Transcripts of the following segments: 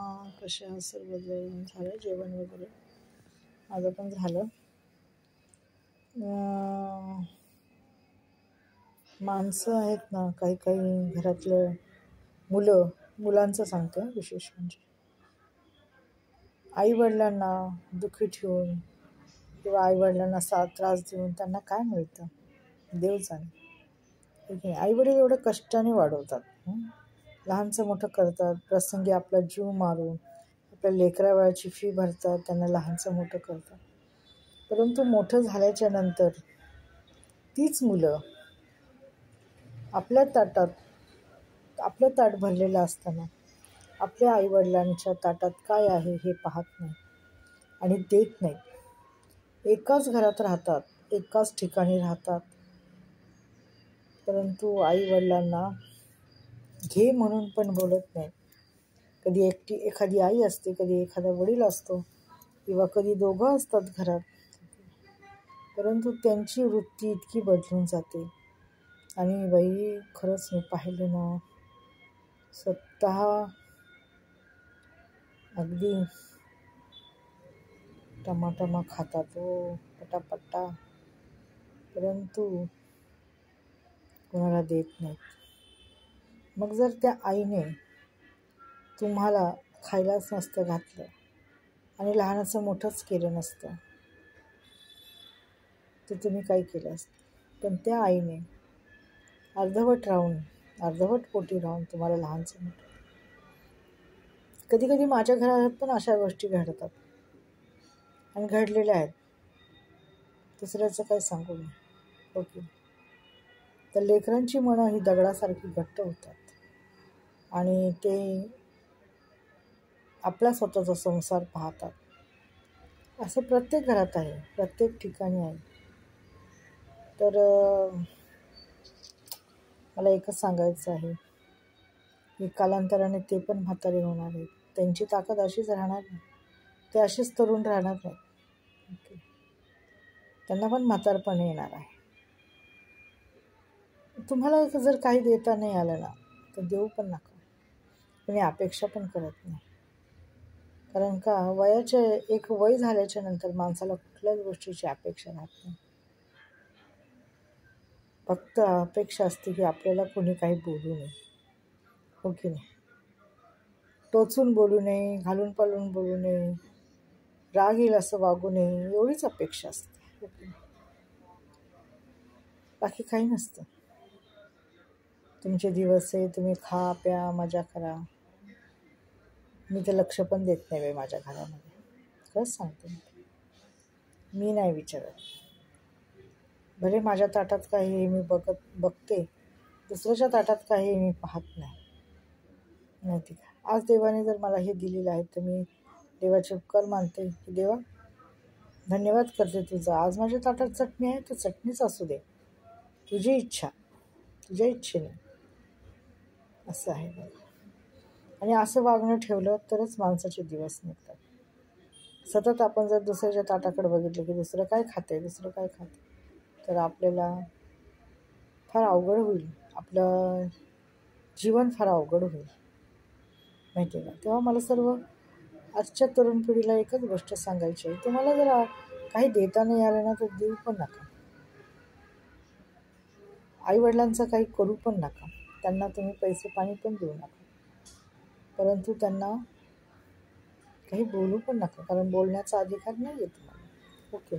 कशा आहात सर्वजण? झालं जेवण वगैरे? माझं पण झालं. माणसं आहेत ना, काही काही घरातलं मुलांचं सांगते विशेष म्हणजे आईवडिलांना दुःखी ठेवून किंवा आईवडिलांना त्रास देऊन त्यांना काय मिळतं? देव जाणे. ठीक आहे, आईवडील एवढं कष्टाने वाढवतात, लहानचं मोठं करतात, प्रसंगी आपला जीव मारून आपल्या लेकराबाळाची फी भरतात, त्यांना लहानचं मोठं करतात. परंतु मोठं झाल्याच्या नंतर तीच मुलं आपलं ताट भरलेलं असताना आपल्या आईवडिलांच्या ताटात काय आहे हे पाहत नाही आणि देत नाही. एकाच घरात राहतात, एकाच ठिकाणी राहतात, परंतु आईवडिलांना घे म्हणून पण बोलत नाही. कधी एखादी आई असते, कधी एखादा वडील असतो किंवा कधी दोघं असतात घरात, परंतु त्यांची वृत्ती इतकी बदलून जाते. आणि बाई खरंच मी पाहिलं ना, स्वतः अगदी टमाटमा खातात पटापटा, परंतु कोणाला देत नाहीत. मग जर त्या आईने तुम्हाला खायलाच नसतं घातलं आणि लहानाचं मोठंच केलं नसतं तर तुम्ही काय केलं असतं? पण त्या आईने अर्धवट पोटी राहून तुम्हाला लहानचं मोठं. कधी कधी माझ्या घरात पण अशा गोष्टी घडतात आणि घडलेल्या आहेत. दुसऱ्याचं काय सांगू मी, ओके. तर लेकरांची मनं ही दगडासारखी घट्ट होतात आणि ते आपला स्वतःचा संसार पाहतात. असं प्रत्येक घरात आहे, प्रत्येक ठिकाणी आहे. तर मला एकच सांगायचं आहे की कालांतराने ते पण म्हातारे होणार आहेत. त्यांची ताकद अशीच राहणार नाही, ते असेच तरुण राहणार नाही. ओके, त्यांना पण म्हातारपण येणार आहे. तुम्हाला जर काही देता नाही आलं ना तर देऊ पण नका, कोणी अपेक्षा पण करत नाही. कारण का एक वय झाल्याच्या नंतर माणसाला कुठल्याच गोष्टीची अपेक्षा राहत नाही. फक्त अपेक्षा असते की आपल्याला कोणी काही बोलू नये, हो की नाही? टोचून बोलू नये, घालून पालून बोलू नये, राग येईल असं वागू नये, एवढीच अपेक्षा असते, हो की नाही? बाकी काही नसतं. तुमचे दिवस आहे, तुम्ही खा प्या मजा करा. मी तर लक्ष पण देत नाही माझ्या घरामध्ये, खरंच सांगते. मी नाही विचारत. भले माझ्या ताटात काही हे मी बघते, दुसऱ्याच्या ताटात काही मी पाहत नाही. माहिती का, आज देवाने जर मला हे दिलेलं आहे तर मी देवाचे उपकार मानते की देवा धन्यवाद करते तुझा. आज माझ्या ताटात चटणी आहे तर चटणीच असू दे, तुझी इच्छा, तुझ्या इच्छेने, असं आहे बघा. आणि असं वागणं ठेवलं तरच माणसाचे दिवस निघतात. सतत आपण जर दुसऱ्याच्या ताटाकडे बघितलं की दुसरं काय खाते तर आपल्याला फार अवघड होईल, आपलं जीवन फार अवघड होईल, माहिती आहे का? तेव्हा मला सर्व आजच्या तरुण पिढीला एकच गोष्ट सांगायची आहे, तुम्हाला जर काही देता नाही आलं ना तर देऊ पण नका. आईवडिलांचं काही करू पण नका, त्यांना तुम्ही पैसे पाणी पण देऊ नका, परंतु त्यांना काही बोलू पण नका, कारण बोलण्याचा अधिकार नाही आहे तुम्हाला, ओके.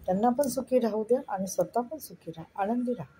त्यांना पण सुखी राहू द्या आणि स्वतः पण सुखी राहा, आनंदी राहा.